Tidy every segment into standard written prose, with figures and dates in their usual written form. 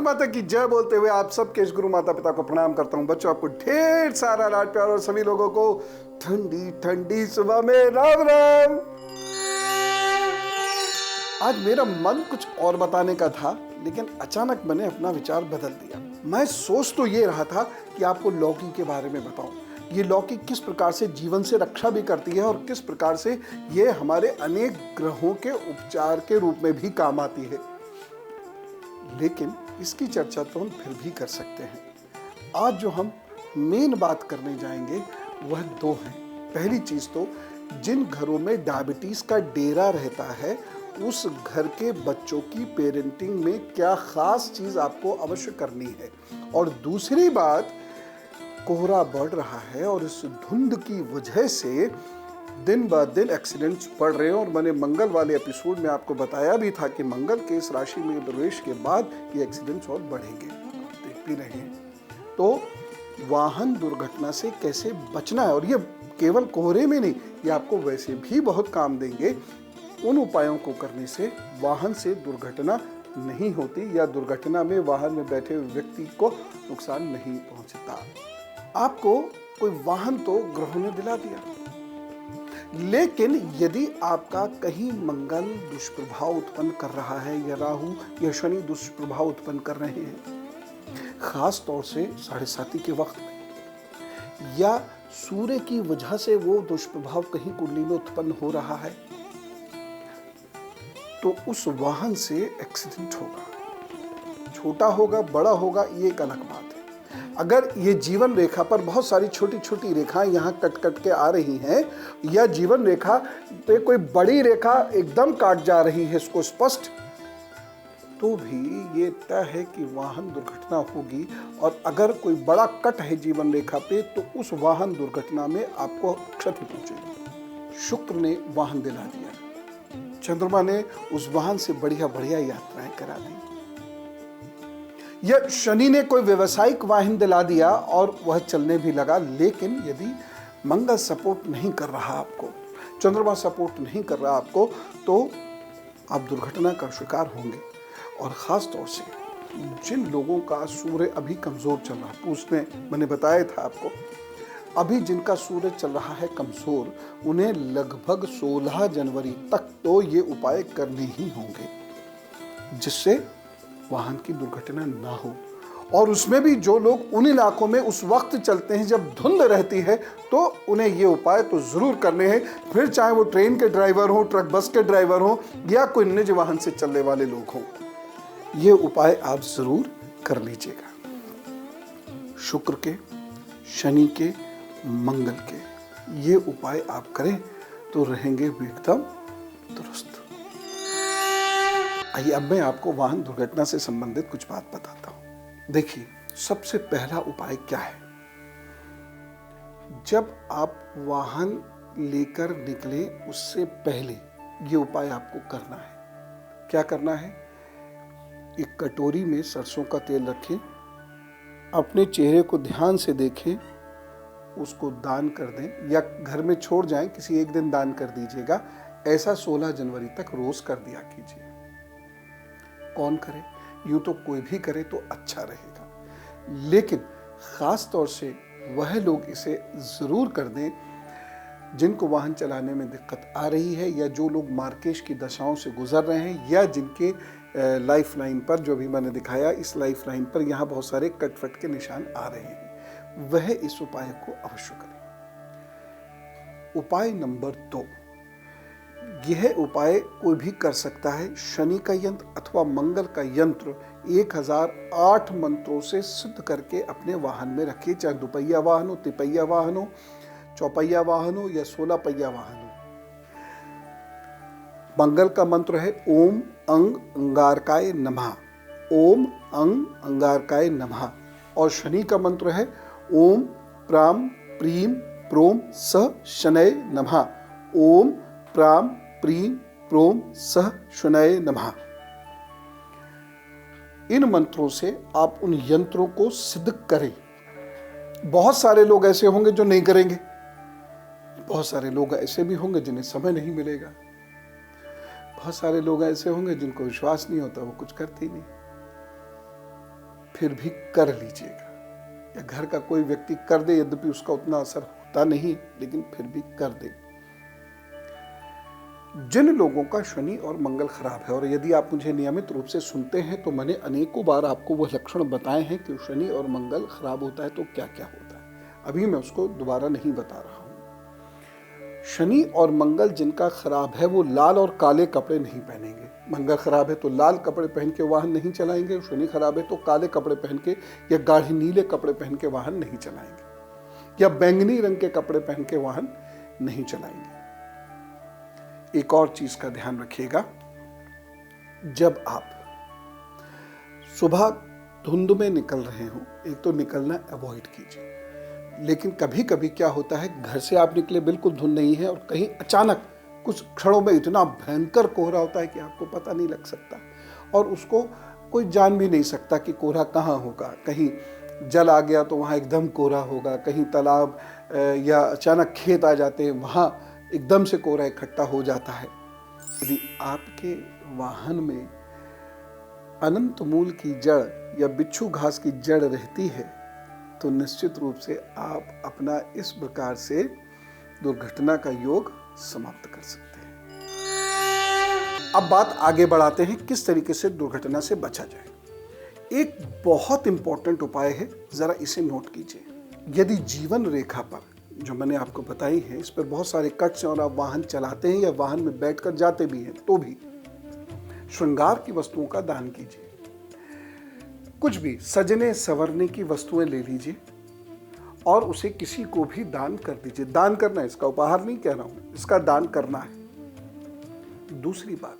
माता की जय बोलते हुए आप सबके इस गुरु माता पिता को प्रणाम करता हूं। बच्चों, आपको ढेर सारा लाड प्यार और सभी लोगों को ठंडी ठंडी सुबह में राम राम। आज मेरा मन कुछ और बताने का था, लेकिन अचानक मैंने अपना विचार बदल दिया। मैं सोच तो ये रहा था कि आपको लौकी के बारे में बताऊं। ये लौकी किस प्रकार से जीवन से रक्षा भी करती है और किस प्रकार से ये हमारे अनेक ग्रहों के उपचार के रूप में भी काम आती है। लेकिन इसकी चर्चा तो हम फिर भी कर सकते हैं। आज जो हम मेन बात करने जाएंगे वह दो हैं। पहली चीज तो जिन घरों में डायबिटीज का डेरा रहता है उस घर के बच्चों की पेरेंटिंग में क्या खास चीज आपको अवश्य करनी है। और दूसरी बात, कोहरा बढ़ रहा है और इस धुंध की वजह से दिन ब दिन एक्सीडेंट्स बढ़ रहे हैं। और मैंने मंगल वाले एपिसोड में आपको बताया भी था कि मंगल के इस राशि में प्रवेश के बाद ये एक्सीडेंट्स और बढ़ेंगे, देख भी रहे हैं। तो वाहन दुर्घटना से कैसे बचना है, और ये केवल कोहरे में नहीं, ये आपको वैसे भी बहुत काम देंगे। उन उपायों को करने से वाहन से दुर्घटना नहीं होती या दुर्घटना में वाहन में बैठे हुए व्यक्ति को नुकसान नहीं पहुंचता। आपको कोई वाहन तो ग्रहों ने दिला दिया, लेकिन यदि आपका कहीं मंगल दुष्प्रभाव उत्पन्न कर रहा है या राहु या शनि दुष्प्रभाव उत्पन्न कर रहे हैं, खास तौर से 7:30 के वक्त में, या सूर्य की वजह से वो दुष्प्रभाव कहीं कुंडली में उत्पन्न हो रहा है, तो उस वाहन से एक्सीडेंट होगा। छोटा होगा बड़ा होगा ये एक अलग बात है। अगर ये जीवन रेखा पर बहुत सारी छोटी छोटी रेखाएं यहाँ कट कट के आ रही हैं, या जीवन रेखा पे कोई बड़ी रेखा एकदम काट जा रही है इसको स्पष्ट, तो भी ये तय है कि वाहन दुर्घटना होगी। और अगर कोई बड़ा कट है जीवन रेखा पे तो उस वाहन दुर्घटना में आपको क्षति पहुंचेगी। शुक्र ने वाहन दिला दिया, चंद्रमा ने उस वाहन से बढ़िया बढ़िया यात्राएं करा दी, या शनि ने कोई व्यवसायिक वाहन दिला दिया और वह चलने भी लगा। लेकिन यदि मंगल सपोर्ट नहीं कर रहा आपको, चंद्रमा सपोर्ट नहीं कर रहा आपको, तो आप दुर्घटना का शिकार होंगे। और ख़ास तौर से जिन लोगों का सूर्य अभी कमज़ोर चल रहा है, उसमें मैंने बताया था आपको, अभी जिनका सूर्य चल रहा है कमज़ोर, उन्हें लगभग 16 जनवरी तक तो ये उपाय करने ही होंगे जिससे वाहन की दुर्घटना ना हो। और उसमें भी जो लोग उन इलाकों में उस वक्त चलते हैं जब धुंध रहती है, तो उन्हें ये उपाय तो ज़रूर करने हैं। फिर चाहे वो ट्रेन के ड्राइवर हों, ट्रक बस के ड्राइवर हों, या कोई निजी वाहन से चलने वाले लोग हों, ये उपाय आप ज़रूर कर लीजिएगा। शुक्र के, शनि के, मंगल के ये उपाय आप करें तो रहेंगे एकदम दुरुस्त। आइए अब मैं आपको वाहन दुर्घटना से संबंधित कुछ बात बताता हूं। देखिए, सबसे पहला उपाय क्या है। जब आप वाहन लेकर निकले उससे पहले ये उपाय आपको करना है। क्या करना है? एक कटोरी में सरसों का तेल रखें, अपने चेहरे को ध्यान से देखें, उसको दान कर दें या घर में छोड़ जाएं, किसी एक दिन दान कर दीजिएगा। ऐसा 16 जनवरी तक रोज कर दिया कीजिए। कौन करे? यूं तो कोई भी करे तो अच्छा रहेगा, लेकिन खास तौर से वह लोग इसे जरूर कर दें जिनको वाहन चलाने में दिक्कत आ रही है, या जो लोग मार्केश की दशाओं से गुजर रहे हैं, या जिनके लाइफ लाइन पर, जो भी मैंने दिखाया, इस लाइफ लाइन पर यहाँ बहुत सारे कटफट के निशान आ रहे हैं, वह इस उपाय को अवश्य करें। उपाय नंबर 2, यह उपाय कोई भी कर सकता है। शनि का यंत्र अथवा मंगल का यंत्र 1008 मंत्रों से सिद्ध करके अपने वाहन में रखिए, चाहे दुपहिया वाहन हो, तिपहिया वाहन हो, चौपहिया वाहन हो या 16 पहिया वाहन हो। मंगल का मंत्र है ओम अंग अंगारकाय नमः, ओम अंग अंगारकाय नमः। और शनि का मंत्र है ओम प्राम प्रीम प्रोम स शनय नमः, ओम प्राम प्रीम प्रोम सह शनय नमः। इन मंत्रों से आप उन यंत्रों को सिद्ध करें। बहुत सारे लोग ऐसे होंगे जो नहीं करेंगे, बहुत सारे लोग ऐसे भी होंगे जिन्हें समय नहीं मिलेगा, बहुत सारे लोग ऐसे होंगे जिनको विश्वास नहीं होता, वो कुछ करते ही नहीं। फिर भी कर लीजिएगा, या घर का कोई व्यक्ति कर दे, यद्यपि उसका उतना असर होता नहीं, लेकिन फिर भी कर दे। जिन लोगों का शनि और मंगल खराब है, और यदि आप मुझे नियमित रूप से सुनते हैं तो मैंने अनेकों बार आपको वो लक्षण बताए हैं कि शनि और मंगल खराब होता है तो क्या क्या होता है। अभी मैं उसको दोबारा नहीं बता रहा हूं। शनि और मंगल जिनका खराब है वो लाल और काले कपड़े नहीं पहनेंगे। मंगल खराब है तो लाल कपड़े पहन के वाहन नहीं चलाएंगे, शनि खराब है तो काले कपड़े पहन के या गाढ़े नीले कपड़े पहन के वाहन नहीं चलाएंगे, या बैंगनी रंग के कपड़े पहन के वाहन नहीं चलाएंगे। एक और चीज का ध्यान रखिएगा, जब आप सुबह धुंध में निकल रहे हो, एक तो निकलना अवॉइड कीजिए, लेकिन कभी कभी क्या होता है, घर से आप निकले बिल्कुल धुंध नहीं है और कहीं अचानक कुछ क्षणों में इतना भयंकर कोहरा होता है कि आपको पता नहीं लग सकता, और उसको कोई जान भी नहीं सकता कि कोहरा कहाँ होगा। कहीं जल आ गया तो वहाँ एकदम कोहरा होगा, कहीं तालाब या अचानक खेत आ जाते हैं वहाँ एकदम से कोहरा इकट्ठा हो जाता है। यदि आपके वाहन में अनंत मूल की जड़ या बिच्छू घास की जड़ रहती है तो निश्चित रूप से आप अपना इस प्रकार से दुर्घटना का योग समाप्त कर सकते हैं। अब बात आगे बढ़ाते हैं, किस तरीके से दुर्घटना से बचा जाए। एक बहुत इंपॉर्टेंट उपाय है, जरा इसे नोट कीजिए। यदि जीवन रेखा पर जो मैंने आपको बताई है, इस पर बहुत सारे कट्स और आप वाहन चलाते हैं या वाहन में बैठकर जाते भी हैं, तो भी श्रृंगार की वस्तुओं का दान कीजिए। कुछ भी सजने संवरने की वस्तुएं ले लीजिए और उसे किसी को भी दान कर दीजिए। दान करना है, इसका उपहार नहीं कह रहा हूं, इसका दान करना है। दूसरी बात,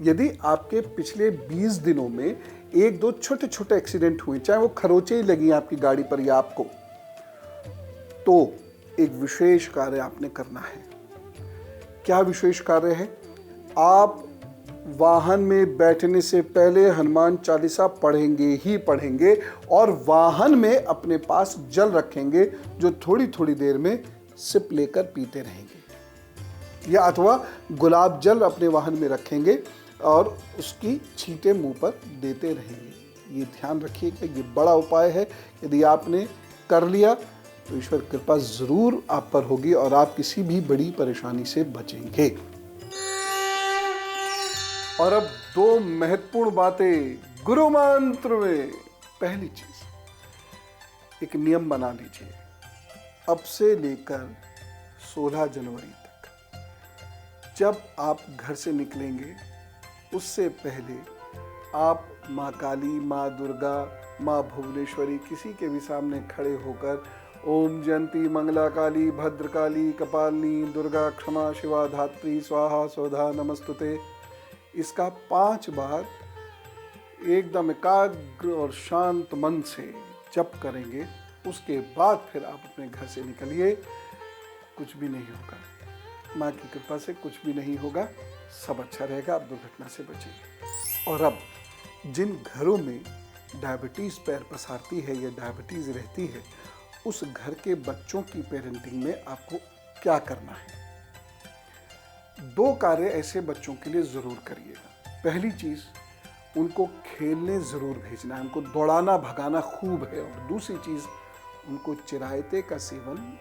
यदि आपके पिछले 20 दिनों में एक दो छोटे छोटे एक्सीडेंट हुए, चाहे वो खरोंचे ही लगी आपकी गाड़ी पर या आपको, तो एक विशेष कार्य आपने करना है। क्या विशेष कार्य है? आप वाहन में बैठने से पहले हनुमान चालीसा पढ़ेंगे ही पढ़ेंगे, और वाहन में अपने पास जल रखेंगे जो थोड़ी थोड़ी देर में सिप लेकर पीते रहेंगे, या अथवा गुलाब जल अपने वाहन में रखेंगे और उसकी छींटे मुंह पर देते रहेंगे। ये ध्यान रखिएगा, ये बड़ा उपाय है। यदि आपने कर लिया तो ईश्वर कृपा जरूर आप पर होगी और आप किसी भी बड़ी परेशानी से बचेंगे। और अब दो महत्वपूर्ण बातें गुरु मंत्र में। पहली चीज, एक नियम बना लीजिए, अब से लेकर 16 जनवरी तक जब आप घर से निकलेंगे उससे पहले आप माँ काली, माँ दुर्गा, माँ भुवनेश्वरी किसी के भी सामने खड़े होकर ओम जयंती मंगला काली भद्रकाली कपालिनी दुर्गा क्षमा शिवा धात्री स्वाहा स्वधा नमस्तुते, इसका 5 बार एकदम एकाग्र और शांत मन से जप करेंगे। उसके बाद फिर आप अपने घर से निकलिए। कुछ भी नहीं होगा, माँ की कृपा से कुछ भी नहीं होगा, सब अच्छा रहेगा, आप दुर्घटना से बचेंगे। और अब जिन घरों में डायबिटीज़ पैर पसारती है या डायबिटीज़ रहती है, उस घर के बच्चों की पेरेंटिंग में आपको क्या करना है? 2 कार्य ऐसे बच्चों के लिए ज़रूर करिएगा। पहली चीज़, उनको खेलने ज़रूर भेजना है, उनको दौड़ाना भगाना खूब है। और दूसरी चीज़, उनको चिरायते का सेवन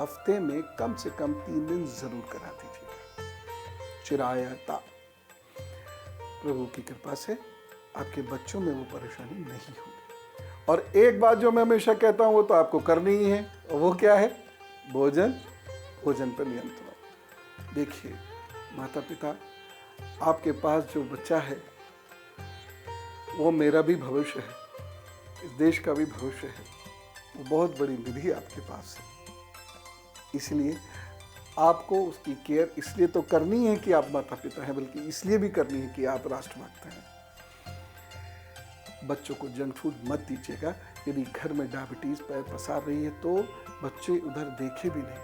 हफ्ते में कम से कम 3 दिन ज़रूर करा दीजिएगा। चिरायता, प्रभु की कृपा से आपके बच्चों में वो परेशानी नहीं होगी। और एक बात जो मैं हमेशा कहता हूँ वो तो आपको करनी ही है, और वो क्या है? भोजन पर नियंत्रण। देखिए माता पिता, आपके पास जो बच्चा है वो मेरा भी भविष्य है, इस देश का भी भविष्य है। वो बहुत बड़ी निधि आपके पास है, इसलिए आपको उसकी केयर इसलिए तो करनी है कि आप माता पिता हैं, बल्कि इसलिए भी करनी है कि आप राष्ट्रभक्त हैं। बच्चों को जंक फूड मत दीजिएगा। यदि घर में डायबिटीज़ पैर पसार रही है तो बच्चे उधर देखे भी नहीं।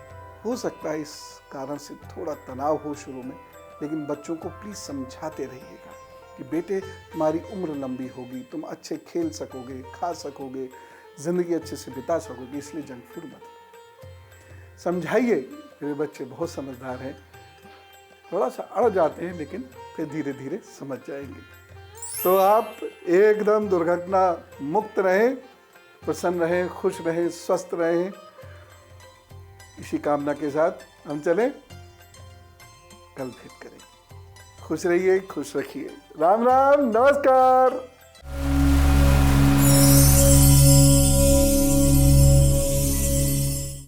हो सकता है इस कारण से थोड़ा तनाव हो शुरू में, लेकिन बच्चों को प्लीज़ समझाते रहिएगा कि बेटे तुम्हारी उम्र लंबी होगी, तुम अच्छे खेल सकोगे, खा सकोगे, ज़िंदगी अच्छे से बिता सकोगे, इसलिए जंक फूड मत लो। समझाइए। मेरे बच्चे बहुत समझदार हैं, थोड़ा सा अड़ जाते हैं लेकिन फिर धीरे धीरे समझ जाएंगे। तो आप एकदम दुर्घटना मुक्त रहें, प्रसन्न रहें, खुश रहें, स्वस्थ रहें। इसी कामना के साथ हम चलें, कल भेंट करें। खुश रहिए, खुश रखिए। राम राम, नमस्कार।